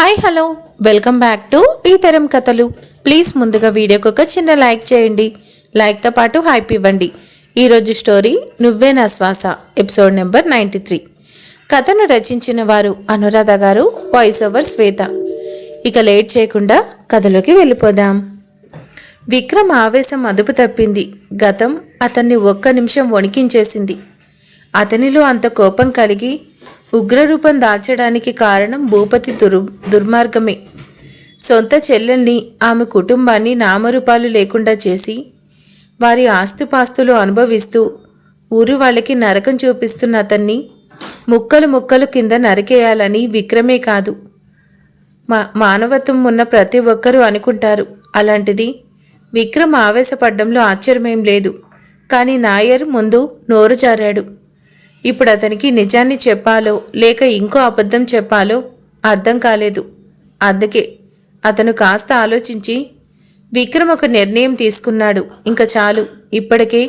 Hi hello welcome back to ఈ తరం కథలు. ప్లీజ్ ముందుగా వీడియోకి ఒక చిన్న లైక్ చేయండి. లైక్తో పాటు హైప్ ఇవ్వండి. ఈరోజు స్టోరీ నువ్వే నా శ్వాస, ఎపిసోడ్ నెంబర్ 93. కథను రచించిన వారు అనురాధ గారు, వాయిస్ ఓవర్ శ్వేత. ఇక లేట్ చేయకుండా కథలోకి వెళ్ళిపోదాం. విక్రమ్ ఆవేశం అదుపు తప్పింది. గతం అతన్ని ఒక్క నిమిషం వణికించేసింది. అతనిలో అంత కోపం కలిగి ఉగ్రరూపం దాల్చడానికి కారణం భూపతి దుర్మార్గమే. సొంత చెల్లెల్ని, ఆమె కుటుంబాన్ని నామరూపాలు లేకుండా చేసి వారి ఆస్తిపాస్తులు అనుభవిస్తూ ఊరి వాళ్ళకి నరకం చూపిస్తున్న అతన్ని ముక్కలు ముక్కలు కింద నరికేయాలని విక్రమే కాదు, మానవత్వం ఉన్న ప్రతి ఒక్కరూ అనుకుంటారు. అలాంటిది విక్రమ్ ఆవేశపడ్డంలో ఆశ్చర్యమేం లేదు. కానీ నాయర్ ముందు నోరు జారాడు. ఇప్పుడు అతనికి నిజాన్ని చెప్పాలో లేక ఇంకో అబద్ధం చెప్పాలో అర్థం కాలేదు. అందుకే అతను కాస్త ఆలోచించి విక్రమ్ ఒక నిర్ణయం తీసుకున్నాడు. ఇంకా చాలు, ఇప్పటికే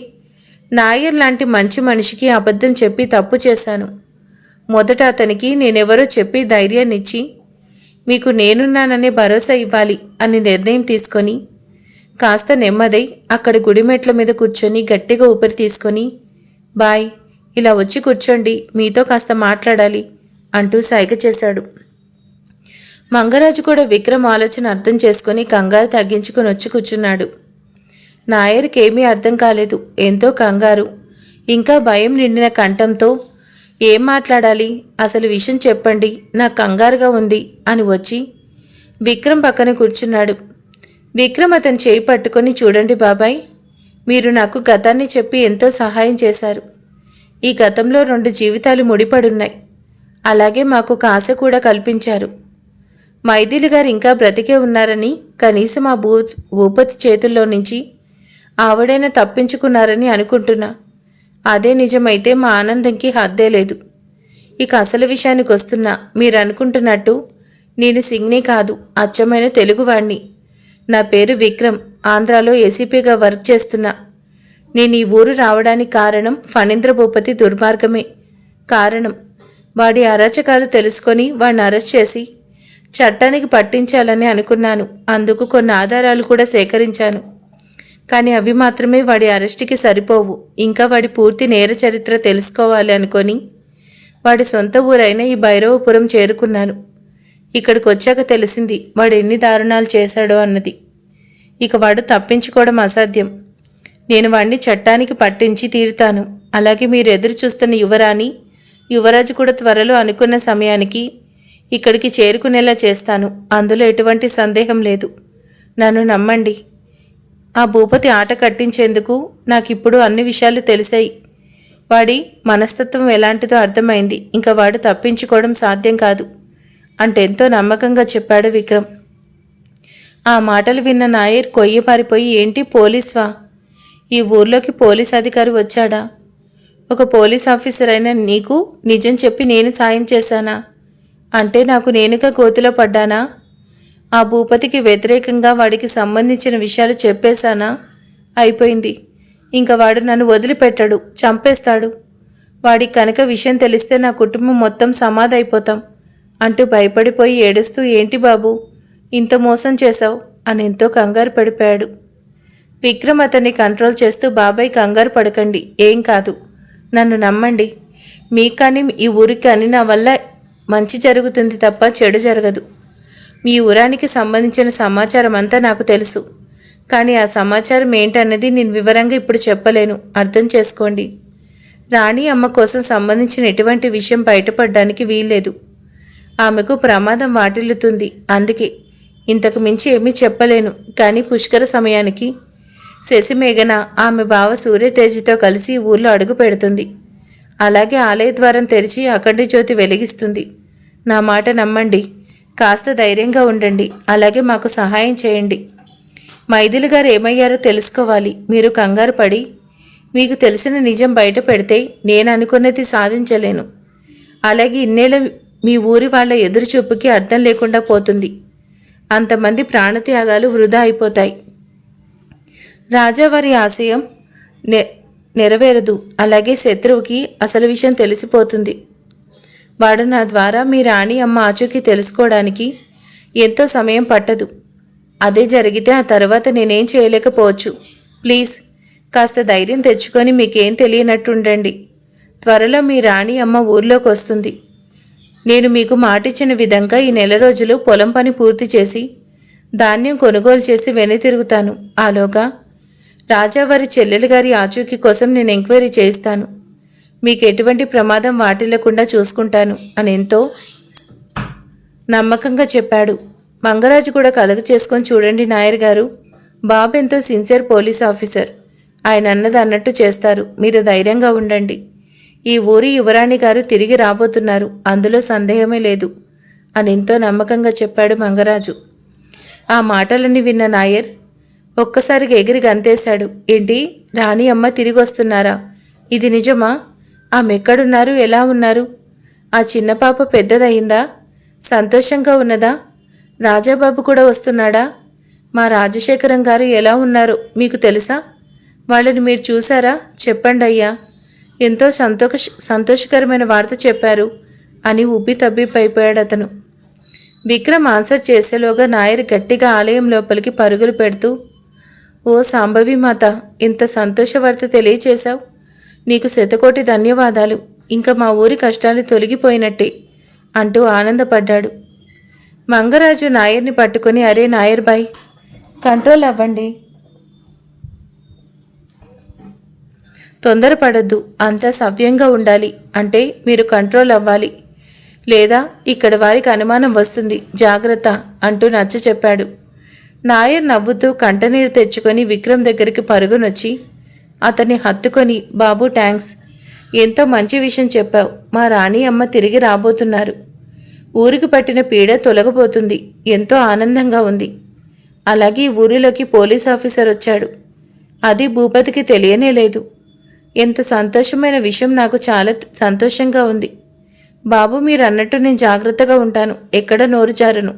నాయర్ లాంటి మంచి మనిషికి అబద్ధం చెప్పి తప్పు చేశాను. మొదట అతనికి నేనెవరో చెప్పి ధైర్యాన్నిచ్చి మీకు నేనున్నాననే భరోసా ఇవ్వాలి అని నిర్ణయం తీసుకొని కాస్త నెమ్మదై అక్కడి గుడిమెట్ల మీద కూర్చొని గట్టిగా ఊపిరి తీసుకొని, బాయ్, ఇలా వచ్చి కూర్చోండి, మీతో కాస్త మాట్లాడాలి అంటూ సైగ చేశాడు. మంగరాజు కూడా విక్రమ్ ఆలోచన అర్థం చేసుకుని కంగారు తగ్గించుకుని వచ్చి కూర్చున్నాడు. నాయర్కి ఏమీ అర్థం కాలేదు. ఎంతో కంగారు, ఇంకా భయం నిండిన కంఠంతో ఏం మాట్లాడాలి, అసలు విషయం చెప్పండి, నాకు కంగారుగా ఉంది అని వచ్చి విక్రమ్ పక్కన కూర్చున్నాడు. విక్రమ్ అతని చేయి పట్టుకొని, చూడండి బాబాయ్, మీరు నాకు గతాన్ని చెప్పి ఎంతో సహాయం చేశారు. ఈ గతంలో 2 జీవితాలు ముడిపడున్నాయి. అలాగే మాకు ఒక ఆశ కూడా కల్పించారు. మైథిలి గారు ఇంకా బ్రతికే ఉన్నారని, కనీసం ఆ భూపతి చేతుల్లో నుంచి ఆవిడైనా తప్పించుకున్నారని అనుకుంటున్నా. అదే నిజమైతే మా ఆనందంకి హద్దే లేదు. ఇక అసలు విషయానికి వస్తున్నా. మీరు అనుకుంటున్నట్టు నేను సింగ్ని కాదు, అచ్చమైన తెలుగువాణ్ణి. నా పేరు విక్రమ్, ఆంధ్రాలో ఏసీపీగా వర్క్ చేస్తున్నా. నేను ఈ ఊరు రావడానికి కారణం ఫణీంద్ర భూపతి దుర్మార్గమే కారణం. వాడి అరాచకాలు తెలుసుకొని వాడిని అరెస్ట్ చేసి చట్టానికి పట్టించాలని అనుకున్నాను. అందుకు కొన్ని ఆధారాలు కూడా సేకరించాను. కానీ అవి మాత్రమే వాడి అరెస్ట్కి సరిపోవు. ఇంకా వాడి పూర్తి నేర చరిత్ర తెలుసుకోవాలి అనుకొని వాడి సొంత ఊరైన ఈ భైరవపురం చేరుకున్నాను. ఇక్కడికి వచ్చాక తెలిసింది వాడు ఎన్ని దారుణాలు చేశాడో అన్నది. ఇక వాడు తప్పించుకోవడం అసాధ్యం. నేను వాడిని చట్టానికి పట్టించి తీరుతాను. అలాగే మీరు ఎదురు చూస్తున్న యువరాజు కూడా త్వరలో అనుకున్న సమయానికి ఇక్కడికి చేరుకునేలా చేస్తాను. అందులో ఎటువంటి సందేహం లేదు. నన్ను నమ్మండి. ఆ భూపతి ఆట కట్టించేందుకు నాకిప్పుడు అన్ని విషయాలు తెలిసాయి. వాడి మనస్తత్వం ఎలాంటిదో అర్థమైంది. ఇంకా వాడు తప్పించుకోవడం సాధ్యం కాదు అంటే ఎంతో నమ్మకంగా చెప్పాడు విక్రమ్. ఆ మాటలు విన్న నాయర్ కొయ్య పారిపోయి, ఏంటి పోలీస్వా? ఈ ఊర్లోకి పోలీస్ అధికారి వచ్చాడా? ఒక పోలీస్ ఆఫీసర్ అయిన నీకు నిజం చెప్పి నేను సాయం చేశానా? అంటే నాకు నేనుగా గోతిలో పడ్డానా? ఆ భూపతికి వ్యతిరేకంగా వాడికి సంబంధించిన విషయాలు చెప్పేశానా? అయిపోయింది. ఇంకా వాడు నన్ను వదిలిపెట్టాడు, చంపేస్తాడు. వాడికి కనుక విషయం తెలిస్తే నా కుటుంబం మొత్తం సమాధైపోతాం అంటూ భయపడిపోయి ఏడుస్తూ, ఏంటి బాబు ఇంత మోసం చేశావు అని ఎంతో కంగారు పడిపోయాడు. విక్రమ్ అతన్ని కంట్రోల్ చేస్తూ, బాబాయ్ కంగారు పడకండి, ఏం కాదు, నన్ను నమ్మండి. మీకు కానీ ఈ ఊరికి కానీ నా వల్ల మంచి జరుగుతుంది తప్ప చెడు జరగదు. మీ ఊరానికి సంబంధించిన సమాచారం అంతా నాకు తెలుసు. కానీ ఆ సమాచారం ఏంటన్నది నేను వివరంగా ఇప్పుడు చెప్పలేను, అర్థం చేసుకోండి. రాణి అమ్మ కోసం సంబంధించిన ఎటువంటి విషయం బయటపడడానికి వీల్లేదు. ఆమెకు ప్రమాదం వాటిల్లుతుంది. అందుకే ఇంతకు మించి ఏమీ చెప్పలేను. కానీ పుష్కర సమయానికి శశిమేఘన ఆమె బావ సూర్యతేజతో కలిసి ఊళ్ళో అడుగు పెడుతుంది. అలాగే ఆలయ ద్వారం తెరిచి అఖండ జ్యోతి వెలిగిస్తుంది. నా మాట నమ్మండి. కాస్త ధైర్యంగా ఉండండి. అలాగే మాకు సహాయం చేయండి. మైథిలి గారు ఏమయ్యారో తెలుసుకోవాలి. మీరు కంగారు పడి మీకు తెలిసిన నిజం బయట పెడితే నేను అనుకున్నది సాధించలేను. అలాగే ఇన్నేళ్ళ మీ ఊరి వాళ్ళ ఎదురుచూపుకి అర్థం లేకుండా పోతుంది. అంతమంది ప్రాణత్యాగాలు వృధా అయిపోతాయి. రాజావారి ఆశయం నెరవేరదు. అలాగే శత్రువుకి అసలు విషయం తెలిసిపోతుంది. వాడు నా ద్వారా మీ రాణి అమ్మ ఆచూకీ తెలుసుకోవడానికి ఎంతో సమయం పట్టదు. అదే జరిగితే ఆ తర్వాత నేనేం చేయలేకపోవచ్చు. ప్లీజ్ కాస్త ధైర్యం తెచ్చుకొని మీకేం తెలియనట్టుండండి. త్వరలో మీ రాణి అమ్మ ఊర్లోకి వస్తుంది. నేను మీకు మాటిచ్చిన విధంగా ఈ నెల రోజులు పొలం పని పూర్తి చేసి ధాన్యం కొనుగోలు చేసి వెనుతిరుగుతాను. ఆలోగా రాజావారి చెల్లెలు గారి ఆచూకీ కోసం నేను ఎంక్వైరీ చేయిస్తాను. మీకు ఎటువంటి ప్రమాదం వాటిల్లకుండా చూసుకుంటాను అని ఎంతో నమ్మకంగా చెప్పాడు. మంగరాజు కూడా కలుగు చేసుకొని చూడండి నాయర్ గారు, బాబు ఎంతో సిన్సియర్ పోలీస్ ఆఫీసర్. ఆయన అన్నది అన్నట్టు చేస్తారు. మీరు ధైర్యంగా ఉండండి. ఈ ఊరి యువరాణి గారు తిరిగి రాబోతున్నారు, అందులో సందేహమే లేదు అని ఎంతో నమ్మకంగా చెప్పాడు మంగరాజు. ఆ మాటలన్నీ విన్న నాయర్ ఒక్కసారిగా ఎగిరి గంతేశాడు. ఏంటి, రాణి అమ్మ తిరిగి వస్తున్నారా? ఇది నిజమా? ఆమె ఎక్కడున్నారు? ఎలా ఉన్నారు? ఆ చిన్న పాప పెద్దదయిందా? సంతోషంగా ఉన్నదా? రాజాబాబు కూడా వస్తున్నాడా? మా రాజశేఖరం గారు ఎలా ఉన్నారో మీకు తెలుసా? వాళ్ళని మీరు చూసారా? చెప్పండి అయ్యా. ఎంతో సంతోషకరమైన వార్త చెప్పారు అని ఉబ్బి తబ్బిబ్బైపోయాడు అతను. విక్రమ్ ఆన్సర్ చేసేలోగా నాయర్ గట్టిగా ఆలయం లోపలికి పరుగులు పెడుతూ, ఓ సాంబవి మాత, ఇంత సంతోష వార్త తెలియచేశావు. నీకు శతకోటి ధన్యవాదాలు. ఇంకా మా ఊరి కష్టాలు తొలగిపోయినట్టే అంటూ ఆనందపడ్డాడు. మంగరాజు నాయర్ని పట్టుకొని, అరే నాయర్ బాయ్, కంట్రోల్ అవ్వండి, తొందరపడద్దు, అంతా సవ్యంగా ఉండాలి. అంటే మీరు కంట్రోల్ అవ్వాలి, లేదా ఇక్కడ వారికి అనుమానం వస్తుంది, జాగ్రత్త అంటూ నచ్చ చెప్పాడు. నాయర్ నవ్వుతూ కంటనీరు తెచ్చుకొని విక్రమ్ దగ్గరికి పరుగునొచ్చి అతన్ని హత్తుకొని, బాబు థ్యాంక్స్, ఎంతో మంచి విషయం చెప్పావు. మా రాణి అమ్మ తిరిగి రాబోతున్నారు. ఊరికి పట్టిన పీడ తొలగబోతుంది. ఎంతో ఆనందంగా ఉంది. అలాగే ఊరిలోకి పోలీస్ ఆఫీసర్ వచ్చాడు. అది భూపతికి తెలియనే లేదు. ఎంత సంతోషమైన విషయం, నాకు చాలా సంతోషంగా ఉంది. బాబు మీరు అన్నట్టు నేను జాగ్రత్తగా ఉంటాను, ఎక్కడ నోరు జారను.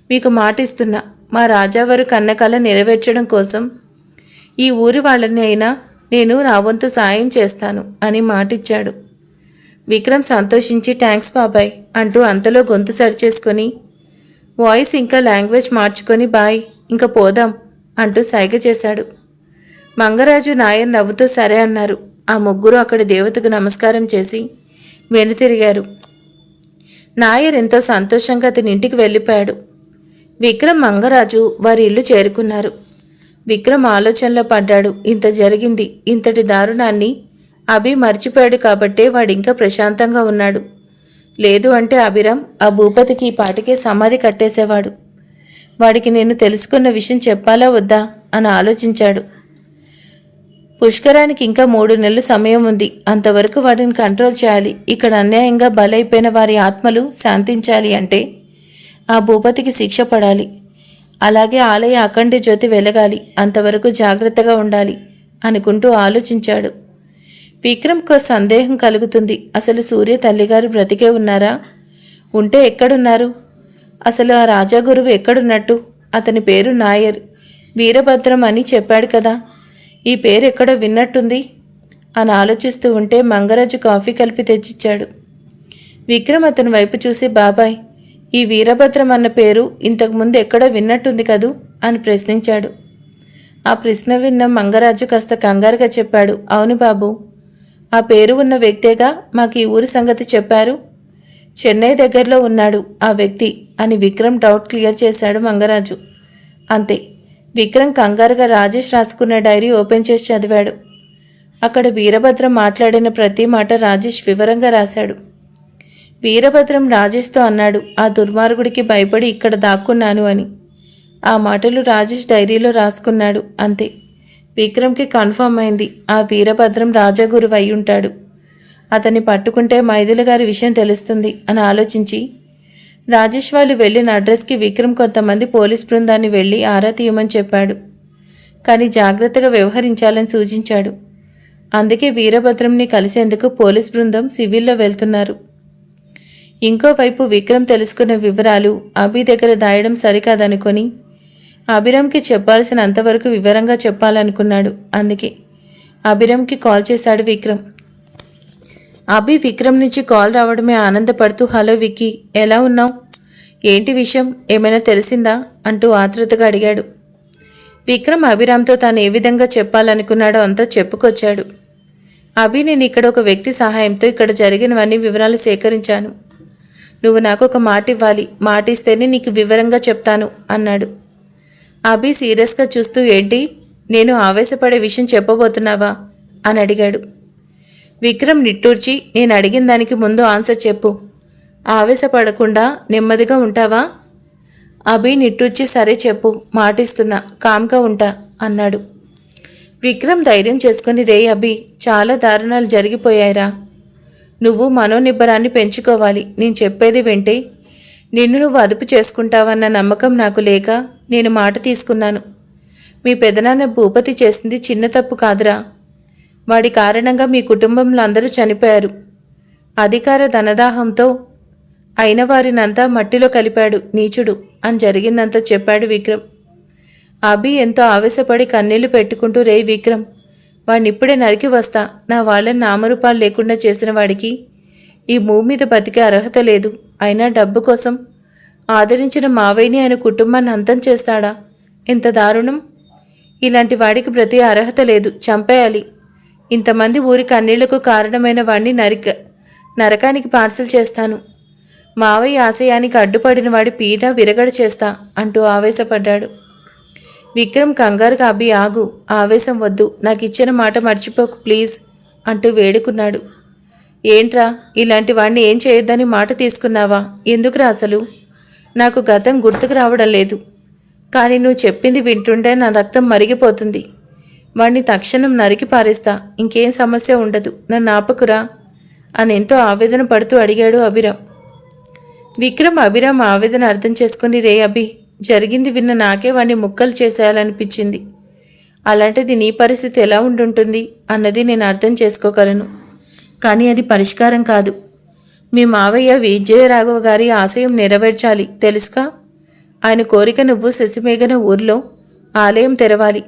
మీకు మాటిస్తున్నా, మా రాజావారు కన్నకల నెరవేర్చడం కోసం ఈ ఊరి వాళ్ళని అయినా నేను నా వంతు సాయం చేస్తాను అని మాటిచ్చాడు. విక్రమ్ సంతోషించి థ్యాంక్స్ బాబాయ్ అంటూ అంతలో గొంతు సరిచేసుకొని, వాయిస్ ఇంకా లాంగ్వేజ్ మార్చుకొని, బాయ్ ఇంకా పోదాం అంటూ సైగ చేశాడు. మంగరాజు నాయర్ నవ్వుతూ సరే అన్నారు. ఆ ముగ్గురు అక్కడి దేవతకు నమస్కారం చేసి వెనుతిరిగారు. నాయర్ ఎంతో సంతోషంగా అతని ఇంటికి వెళ్ళిపోయాడు. విక్రమ్ మంగరాజు వారి ఇల్లు చేరుకున్నారు. విక్రమ్ ఆలోచనలో పడ్డాడు. ఇంత జరిగింది, ఇంతటి దారుణాన్ని అభి మర్చిపోయాడు కాబట్టే వాడింకా ప్రశాంతంగా ఉన్నాడు. లేదు అంటే అభిరామ్ ఆ భూపతికి ఈ పాటికే సమాధి కట్టేసేవాడు. వాడికి నేను తెలుసుకున్న విషయం చెప్పాలా వద్దా అని ఆలోచించాడు. పుష్కరానికి ఇంకా 3 నెలలు సమయం ఉంది. అంతవరకు వాటిని కంట్రోల్ చేయాలి. ఇక్కడ అన్యాయంగా బలైపోయిన వారి ఆత్మలు శాంతించాలి అంటే ఆ భూపతికి శిక్ష పడాలి. అలాగే ఆలయ అఖండ జ్యోతి వెలగాలి. అంతవరకు జాగ్రత్తగా ఉండాలి అనుకుంటూ ఆలోచించాడు. విక్రమ్కు సందేహం కలుగుతుంది. అసలు సూర్య తల్లిగారు బ్రతికే ఉన్నారా? ఉంటే ఎక్కడున్నారు? అసలు ఆ రాజాగురువు ఎక్కడున్నట్టు? అతని పేరు నాయర్, వీరభద్రం అని చెప్పాడు కదా. ఈ పేరు ఎక్కడో విన్నట్టుంది అని ఆలోచిస్తూ ఉంటే మంగరాజు కాఫీ కలిపి తెచ్చిచ్చాడు. విక్రమ్ అతని వైపు చూసి, బాబాయ్ ఈ వీరభద్రం అన్న పేరు ఇంతకుముందు ఎక్కడో విన్నట్టుంది కదూ అని ప్రశ్నించాడు. ఆ ప్రశ్న విన్న మంగరాజు కాస్త కంగారుగా చెప్పాడు, అవును బాబు, ఆ పేరు ఉన్న వ్యక్తేగా మాకు ఈ ఊరి సంగతి చెప్పారు. చెన్నై దగ్గరలో ఉన్నాడు ఆ వ్యక్తి అని విక్రమ్ డౌట్ క్లియర్ చేశాడు మంగరాజు. అంతే. విక్రమ్ కంగారుగా రాజేష్ రాసుకున్న డైరీ ఓపెన్ చేసి చదివాడు. అక్కడ వీరభద్రం మాట్లాడిన ప్రతి మాట రాజేష్ వివరంగా రాశాడు. వీరభద్రం రాజేష్తో అన్నాడు, ఆ దుర్మార్గుడికి భయపడి ఇక్కడ దాక్కున్నాను అని. ఆ మాటలు రాజేష్ డైరీలో రాసుకున్నాడు. అంతే. విక్రమ్కి కన్ఫర్మ్ అయింది, ఆ వీరభద్రం రాజాగురువు అయి ఉంటాడు. అతన్ని పట్టుకుంటే మైథిలి గారి విషయం తెలుస్తుంది అని ఆలోచించి రాజేష్ వాళ్ళు వెళ్ళిన అడ్రస్కి విక్రమ్ కొంతమంది పోలీస్ బృందాన్ని వెళ్ళి ఆరా తీయమని చెప్పాడు. కానీ జాగ్రత్తగా వ్యవహరించాలని సూచించాడు. అందుకే వీరభద్రంని కలిసేందుకు పోలీస్ బృందం సివిల్లో వెళ్తున్నారు. ఇంకోవైపు విక్రమ్ తెలుసుకున్న వివరాలు అభి దగ్గర దాయడం సరికాదనుకొని అభిరామ్కి చెప్పాల్సిన అంతవరకు వివరంగా చెప్పాలనుకున్నాడు. అందుకే అభిరామ్కి కాల్ చేశాడు విక్రమ్. అభి విక్రమ్ నుంచి కాల్ రావడమే ఆనందపడుతూ, హలో విక్కీ, ఎలా ఉన్నావు? ఏంటి విషయం, ఏమైనా తెలిసిందా అంటూ ఆతృతగా అడిగాడు. విక్రమ్ అభిరామ్తో తాను ఏ విధంగా చెప్పాలనుకున్నాడో అంతా చెప్పుకొచ్చాడు. నేను ఇక్కడ ఒక వ్యక్తి సహాయంతో ఇక్కడ జరిగినవన్నీ వివరాలు సేకరించాను. నువ్వు నాకు ఒక మాట ఇవ్వాలి, మాట ఇస్తేనే నీకు వివరంగా చెప్తాను అన్నాడు. సీరియస్గా చూస్తూ, ఏంటి, నేను ఆవేశపడే విషయం చెప్పబోతున్నావా అని అడిగాడు. విక్రమ్ నిట్టూర్చి, నేను అడిగిన దానికి ముందు ఆన్సర్ చెప్పు, ఆవేశపడకుండా నెమ్మదిగా ఉంటావా? నిట్టూర్చి, సరే చెప్పు, మాటిస్తున్నా, కామ్గా ఉంటా అన్నాడు. విక్రమ్ ధైర్యం చేసుకుని, రే చాలా దారుణాలు జరిగిపోయాయిరా. నువ్వు మనోనిబ్బరాన్ని పెంచుకోవాలి. నేను చెప్పేది వింటే నిన్ను నువ్వు అదుపు చేసుకుంటావన్న నమ్మకం నాకు లేక నేను మాట తీసుకున్నాను. మీ పెదనాన్న భూపతి చేసింది చిన్న తప్పు కాదురా. వాడి కారణంగా మీ కుటుంబంలో అందరూ చనిపోయారు. అధికార ధనదాహంతో అయిన వారినంతా మట్టిలో కలిపాడు నీచుడు అని జరిగిందంతా చెప్పాడు విక్రమ్. ఎంతో ఆవేశపడి కన్నీళ్లు పెట్టుకుంటూ, రే విక్రమ్, వాడినిప్పుడే నరికి వస్తా. నా వాళ్ళని నామరూపాలు లేకుండా చేసిన వాడికి ఈ భూమి మీద బతికే అర్హత లేదు. అయినా డబ్బు కోసం ఆదరించిన మావయ్యని ఆయన కుటుంబాన్ని అంతం చేస్తాడా? ఎంత దారుణం! ఇలాంటి వాడికి బ్రతి అర్హత లేదు, చంపేయాలి. ఇంతమంది ఊరి కన్నీళ్లకు కారణమైన వాడిని నరకానికి పార్సల్ చేస్తాను. మావయ్య ఆశయానికి అడ్డుపడిన వాడి పీట విరగడ చేస్తా అంటూ ఆవేశపడ్డాడు. విక్రమ్ కంగారుగా, ఆగు, ఆవేశం వద్దు, నాకు ఇచ్చిన మాట మర్చిపోకు ప్లీజ్ అంటూ వేడుకున్నాడు. ఏంట్రా, ఇలాంటి వాడిని ఏం చేయొద్దని మాట తీసుకున్నావా? ఎందుకురా అసలు? నాకు గతం గుర్తుకు రావడం లేదు, కానీ నువ్వు చెప్పింది వింటుంటే నా రక్తం మరిగిపోతుంది. వాడిని తక్షణం నరికి పారేస్తా, ఇంకేం సమస్య ఉండదు, నన్ను ఆపకురా అని ఎంతో ఆవేదన పడుతూ అడిగాడు అభిరామ్. విక్రమ్ అభిరామ్ ఆవేదన అర్థం చేసుకుని, రే జరిగింది విన్న నాకే వాడిని ముక్కలు చేసేయాలనిపించింది. అలాంటిది నీ పరిస్థితి ఎలా ఉండుంటుంది అన్నది నేను అర్థం చేసుకోగలను, కానీ అది పరిష్కారం కాదు. మీ మావయ్య విజయరాఘవ గారి ఆశయం నెరవేర్చాలి, తెలుసుగా? ఆయన కోరిక నువ్వు శశిమేఘన ఊరిలో ఆలయం తెరవాలి,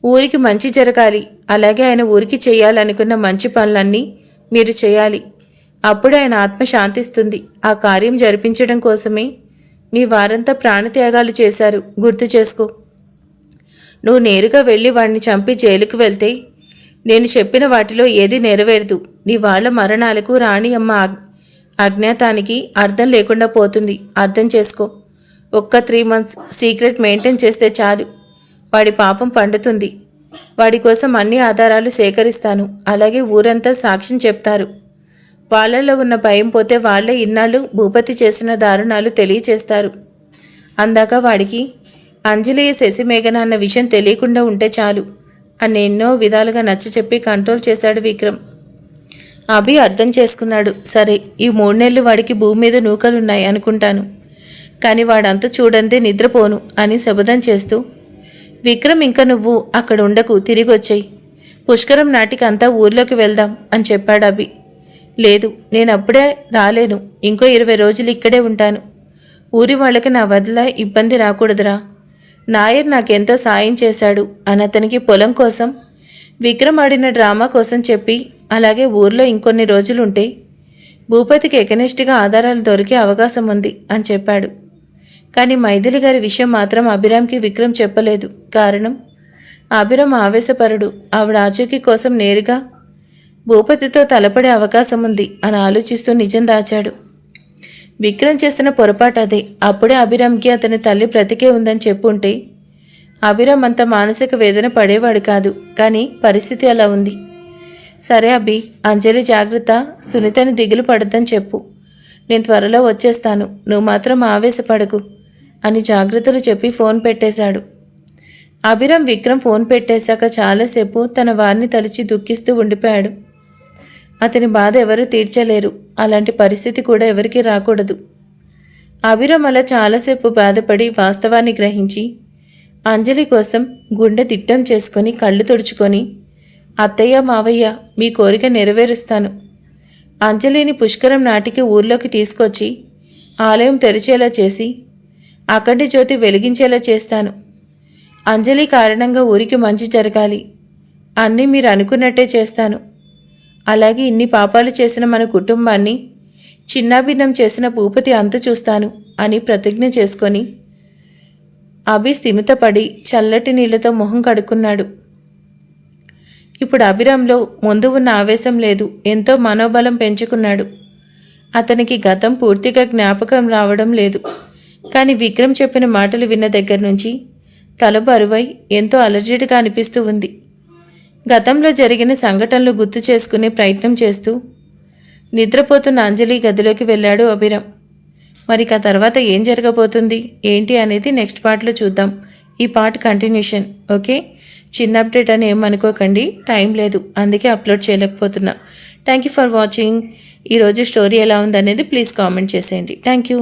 ఊరికి మంచి జరగాలి. అలాగే ఆయన ఊరికి చేయాలనుకున్న మంచి పనులన్నీ మీరు చేయాలి. అప్పుడు ఆయన ఆత్మ శాంతిస్తుంది. ఆ కార్యం జరిపించడం కోసమే మీ వారంతా ప్రాణత్యాగాలు చేశారు, గుర్తు చేసుకో. నువ్వు నేరుగా వెళ్ళి వాడిని చంపి జైలుకు వెళ్తే నేను చెప్పిన వాటిలో ఏది నెరవేరదు. నీ వాళ్ళ మరణాలకు రాణి అమ్మ అజ్ఞాతానికి అర్థం లేకుండా పోతుంది, అర్థం చేసుకో. ఒక్క 3 months సీక్రెట్ మెయింటైన్ చేస్తే చాలు, వాడి పాపం పండుతుంది. వాడి కోసం అన్ని ఆధారాలు సేకరిస్తాను, అలాగే ఊరంతా సాక్ష్యం చెప్తారు. వాళ్ళలో ఉన్న భయం పోతే వాళ్లే ఇన్నాళ్ళు భూపతి చేసిన దారుణాలు తెలియచేస్తారు. అందాక వాడికి అంజలియ శశిమేఘన అన్న విషయం తెలియకుండా ఉంటే చాలు అని ఎన్నో విధాలుగా నచ్చచెప్పి కంట్రోల్ చేశాడు విక్రమ్. అర్థం చేసుకున్నాడు. సరే, ఈ 3 నెలలు వాడికి భూమి మీద నూకలున్నాయి అనుకుంటాను, కానీ వాడంతా చూడందే నిద్రపోను అని శబదం చేస్తూ, విక్రమ్, ఇంకా నువ్వు అక్కడ ఉండకు, తిరిగి వచ్చేయి. పుష్కరం నాటికి అంతా ఊర్లోకి వెళ్దాం అని చెప్పాడు లేదు, నేను అప్పుడే రాలేను, ఇంకో 20 రోజులు ఇక్కడే ఉంటాను. ఊరి వాళ్ళకి నా వల్ల ఇబ్బంది రాకూడదురా. నాయర్ నాకెంతో సాయం చేశాడు అని అతనికి పొలం కోసం, విక్రమ్ ఆడిన డ్రామా కోసం చెప్పి, అలాగే ఊర్లో ఇంకొన్ని రోజులుంటే భూపతికి ఎకనిస్ట్గా ఆధారాలు దొరికే అవకాశం ఉంది అని చెప్పాడు. కానీ మైథిలి గారి విషయం మాత్రం అభిరామ్కి విక్రమ్ చెప్పలేదు. కారణం, అభిరామ్ ఆవేశపరుడు. ఆవిడ ఆచూకీ కోసం నేరుగా భూపతితో తలపడే అవకాశం ఉంది అని ఆలోచిస్తూ నిజం దాచాడు. విక్రమ్ చేసిన పొరపాటు అదే. అప్పుడే అభిరామ్కి అతని తల్లి బ్రతికే ఉందని చెప్పుంటే అభిరామ్ అంత మానసిక వేదన పడేవాడు కాదు. కానీ పరిస్థితి అలా ఉంది. సరే అంజలి జాగ్రత్త, సునీతని దిగులు పడద్దని చెప్పు. నేను త్వరలో వచ్చేస్తాను, నువ్వు మాత్రం ఆవేశపడకు అని జాగ్రత్తలు చెప్పి ఫోన్ పెట్టేశాడు. అభిరామ్ విక్రమ్ ఫోన్ పెట్టేశాక చాలాసేపు తన వారిని తలిచి దుఃఖిస్తూ ఉండిపోయాడు. అతని బాధ ఎవరూ తీర్చలేరు, అలాంటి పరిస్థితి కూడా ఎవరికీ రాకూడదు. అభిరామ్ అలా చాలాసేపు బాధపడి వాస్తవాన్ని గ్రహించి అంజలి కోసం గుండె దిట్టం చేసుకొని కళ్ళు తుడుచుకొని, అత్తయ్య, మావయ్య, మీ కోరిక నెరవేరుస్తాను. అంజలిని పుష్కరం నాటికి ఊర్లోకి తీసుకొచ్చి ఆలయం తెరిచేలా చేసి అఖండ జ్యోతి వెలిగించేలా చేస్తాను. అంజలి కారణంగా ఊరికి మంచి జరగాలి. అన్నీ మీరు అనుకున్నట్టే చేస్తాను. అలాగే ఇన్ని పాపాలు చేసిన మన కుటుంబాన్ని చిన్నాభిన్నం చేసిన భూపతి అంతు చూస్తాను అని ప్రతిజ్ఞ చేసుకొని అభి స్థిమితపడి చల్లటి నీళ్లతో మొహం కడుక్కున్నాడు. ఇప్పుడు అభిరామ్లో ముందు ఉన్న ఆవేశం లేదు, ఎంతో మనోబలం పెంచుకున్నాడు. అతనికి గతం పూర్తిగా జ్ఞాపకం రావడం లేదు. కానీ విక్రమ్ చెప్పిన మాటలు విన్న దగ్గర నుంచి తల బరువై ఎంతో అలర్జీగా అనిపిస్తూ ఉంది. గతంలో జరిగిన సంఘటనలు గుర్తు చేసుకునే ప్రయత్నం చేస్తూ నిద్రపోతున్న అంజలి గదిలోకి వెళ్ళాడు అభిరామ్. మరి ఆ తర్వాత ఏం జరగబోతుంది ఏంటి అనేది నెక్స్ట్ పార్ట్లో చూద్దాం. ఈ పార్ట్ కంటిన్యూషన్. ఓకే, చిన్న అప్డేట్ అని ఏమనుకోకండి, టైం లేదు అందుకే అప్లోడ్ చేయలేకపోతున్నా. Thank you for watching. ఈరోజు స్టోరీ ఎలా ఉందనేది ప్లీజ్ కామెంట్ చేసేయండి. Thank you.